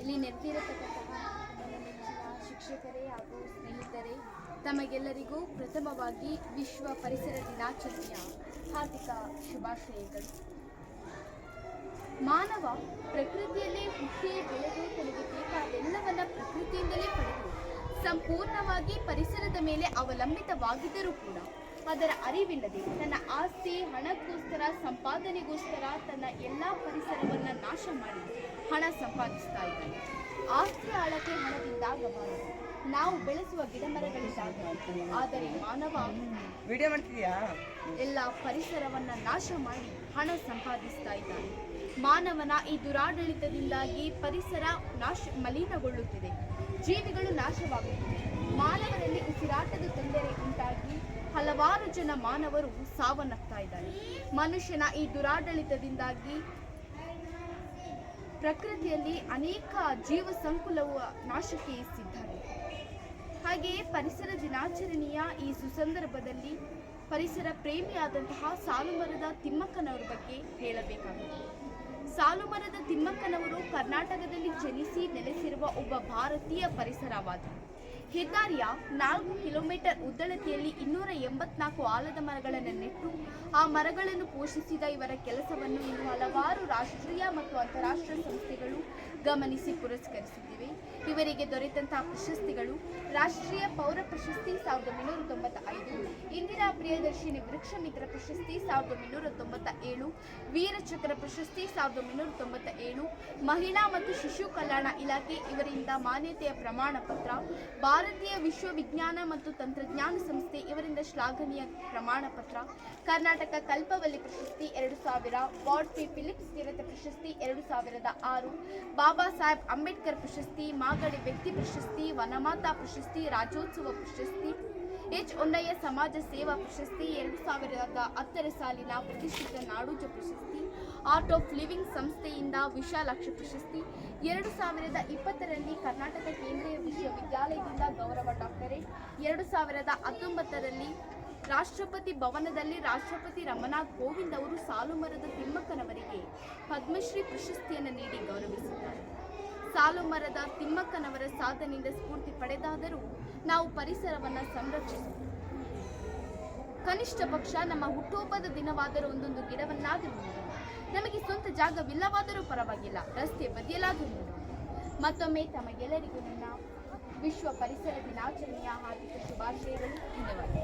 ಇಲ್ಲಿ ನೆರೆದಿರತಕ್ಕಂತಹ ನನ್ನ ನೆಚ್ಚಿನ ಶಿಕ್ಷಕರೇ ಹಾಗೂ ಸ್ನೇಹಿತರೆ, ತಮಗೆಲ್ಲರಿಗೂ ಪ್ರಥಮವಾಗಿ ವಿಶ್ವ ಪರಿಸರ ದಿನಾಚರಣೆಯ ಹಾರ್ದಿಕ ಶುಭಾಶಯಗಳು. ಮಾನವ ಪ್ರಕೃತಿಯಲ್ಲೇ ಹುಟ್ಟಿ ಬೆಳೆದು ತನಗೆ ಬೇಕಾದೆಲ್ಲವನ್ನ ಪ್ರಕೃತಿಯಿಂದಲೇ ಪಡೆದು ಸಂಪೂರ್ಣವಾಗಿ ಪರಿಸರದ ಮೇಲೆ ಅವಲಂಬಿತವಾಗಿದ್ದರೂ ಕೂಡ ಅದರ ಅರಿವಿಲ್ಲದೆ ತನ್ನ ಆಸ್ತಿ, ಹಣಕ್ಕೋಸ್ಕರ, ಸಂಪಾದನೆಗೋಸ್ಕರ ತನ್ನ ಎಲ್ಲ ಪರಿಸರವನ್ನು ನಾಶ ಮಾಡಿ ಹಣ ಸಂಪಾದಿಸ್ತಾ ಇದ್ದಾನೆ. ಆಸ್ತಿ ಆಳತೆ ಹಣದಿಂದಾಗಬಾರದು, ನಾವು ಬೆಳೆಸುವ ಗಿಡಮರಗಳಿಂದಾಗಬಾರದು. ಆದರೆ ಮಾನವ ಎಲ್ಲ ಪರಿಸರವನ್ನ ನಾಶ ಮಾಡಿ ಹಣ ಸಂಪಾದಿಸ್ತಾ ಇದ್ದಾನೆ. ಮಾನವನ ಈ ದುರಾಡಳಿತದಿಂದಾಗಿ ಪರಿಸರ ಮಲಿನಗೊಳ್ಳುತ್ತಿದೆ, ಜೀವಿಗಳು ನಾಶವಾಗುತ್ತಿದೆ. ಮಾನವರಲ್ಲಿ ಉಸಿರಾಟದ ತೊಂದರೆ ಉಂಟಾಗಿ ಹಲವಾರು ಜನ ಮಾನವರು ಸಾವನ್ನಪ್ತಾ ಇದ್ದಾರೆ. ಮನುಷ್ಯನ ಈ ದುರಾಡಳಿತದಿಂದಾಗಿ ಪ್ರಕೃತಿಯಲ್ಲಿ ಅನೇಕ ಜೀವ ಸಂಕುಲವು ನಾಶಕ್ಕೆ ಸಿದ್ಧವಿದೆ. ಹಾಗೆಯೇ ಪರಿಸರ ದಿನಾಚರಣೆಯ ಈ ಸುಸಂದರ್ಭದಲ್ಲಿ ಪರಿಸರ ಪ್ರೇಮಿಯಾದಂತಹ ಸಾಲುಮರದ ತಿಮ್ಮಕ್ಕನವರ ಬಗ್ಗೆ ಹೇಳಬೇಕಾಗಿದೆ. ಸಾಲುಮರದ ತಿಮ್ಮಕ್ಕನವರು ಕರ್ನಾಟಕದಲ್ಲಿ ಜನಿಸಿ ನೆಲೆಸಿರುವ ಒಬ್ಬ ಭಾರತೀಯ ಪರಿಸರವಾದಿ. ಹೆದ್ದಾರಿಯ 4 ಕಿಲೋಮೀಟರ್ ಉದ್ದಳತೆಯಲ್ಲಿ 284 ಆಲದ ಮರಗಳನ್ನು ನೆಟ್ಟು ಆ ಮರಗಳನ್ನು ಪೋಷಿಸಿದ ಇವರ ಕೆಲಸವನ್ನು ಇನ್ನು ಹಲವಾರು ರಾಷ್ಟ್ರೀಯ ಮತ್ತು ಅಂತಾರಾಷ್ಟ್ರೀಯ ಸಂಸ್ಥೆಗಳು ಗಮನಿಸಿ ಪುರಸ್ಕರಿಸುತ್ತಿವೆ. ಇವರಿಗೆ ದೊರೆತಂತಹ ಪ್ರಶಸ್ತಿಗಳು: ರಾಷ್ಟ್ರೀಯ ಪೌರ ಪ್ರಶಸ್ತಿ 1995, ಇಂದಿರಾ ಪ್ರಿಯದರ್ಶಿನಿ ವೃಕ್ಷ ಮಿತ್ರ ಪ್ರಶಸ್ತಿ 1997, ವೀರಚಕ್ರ ಪ್ರಶಸ್ತಿ 1997, ಮಹಿಳಾ ಮತ್ತು ಶಿಶು ಕಲ್ಯಾಣ ಇಲಾಖೆ ಇವರಿಂದ ಮಾನ್ಯತೆಯ ಪ್ರಮಾಣ ಪತ್ರ, ಭಾರತೀಯ ವಿಶ್ವವಿಜ್ಞಾನ ಮತ್ತು ತಂತ್ರಜ್ಞಾನ ಸಂಸ್ಥೆ ಇವರಿಂದ ಶ್ಲಾಘನೀಯ ಪ್ರಮಾಣ ಪತ್ರ, ಕರ್ನಾಟಕ ಕಲ್ಪವಲ್ಲಿ ಪ್ರಶಸ್ತಿ 2000, ವಾರ್ಡ್ ಪಿ ಫಿಲಿಪ್ಸ್ ತೀರಥ ಪ್ರಶಸ್ತಿ 2006, ಬಾಬಾ ಸಾಹೇಬ್ ಅಂಬೇಡ್ಕರ್ ಪ್ರಶಸ್ತಿ, ಮಾಗಡಿ ವ್ಯಕ್ತಿ ಪ್ರಶಸ್ತಿ, ವನಮಾತಾ ಪ್ರಶಸ್ತಿ, ರಾಜ್ಯೋತ್ಸವ ಪ್ರಶಸ್ತಿ, ಎಚ್ ಹೊನ್ನಯ್ಯ ಸಮಾಜ ಸೇವಾ ಪ್ರಶಸ್ತಿ, 2010 ಸಾಲಿನ ಪ್ರತಿಷ್ಠಿತ ನಾಡೋಜ ಪ್ರಶಸ್ತಿ, ಆರ್ಟ್ ಆಫ್ ಲಿವಿಂಗ್ ಸಂಸ್ಥೆಯಿಂದ ವಿಶಾಲಾಕ್ಷ ಪ್ರಶಸ್ತಿ, 2020ರಲ್ಲಿ ಕರ್ನಾಟಕ ಕೇಂದ್ರೀಯ ವಿಶ್ವವಿದ್ಯಾಲಯದಿಂದ ಗೌರವ ಡಾಕ್ಟರೇಟ್, 2019ರಲ್ಲಿ ರಾಷ್ಟ್ರಪತಿ ಭವನದಲ್ಲಿ ರಾಷ್ಟ್ರಪತಿ ರಾಮನಾಥ್ ಕೋವಿಂದ್ ಅವರು ಸಾಲುಮರದ ತಿಮ್ಮಕ್ಕನವರಿಗೆ ಪದ್ಮಶ್ರೀ ಪ್ರಶಸ್ತಿಯನ್ನು ನೀಡಿ ಗೌರವಿಸಿದ್ದಾರೆ. ಸಾಲುಮರದ ತಿಮ್ಮಕ್ಕನವರ ಸಾಧನೆಯಿಂದ ಸ್ಫೂರ್ತಿ ಪಡೆದಾದರೂ ನಾವು ಪರಿಸರವನ್ನು ಸಂರಕ್ಷಿಸಬೇಕು. ಕನಿಷ್ಠ ಪಕ್ಷ ನಮ್ಮ ಹುಟ್ಟುಹಬ್ಬದ ದಿನವಾದರೂ ಒಂದೊಂದು ಗಿಡವನ್ನಾದರೂ ನೆಡೋಣ. ನಮಗೆ ಸ್ವಂತ ಜಾಗವಿಲ್ಲವಾದರೂ ಪರವಾಗಿಲ್ಲ, ರಸ್ತೆ ಬದಿಯಲಾದರೂ ನೆಡೋಣ. ಮತ್ತೊಮ್ಮೆ ತಮಗೆಲ್ಲರಿಗೂ ನನ್ನ ವಿಶ್ವ ಪರಿಸರ ದಿನಾಚರಣೆಯ ಹಾರ್ದಿಕ ಶುಭಾಶಯಗಳು. ಧನ್ಯವಾದ.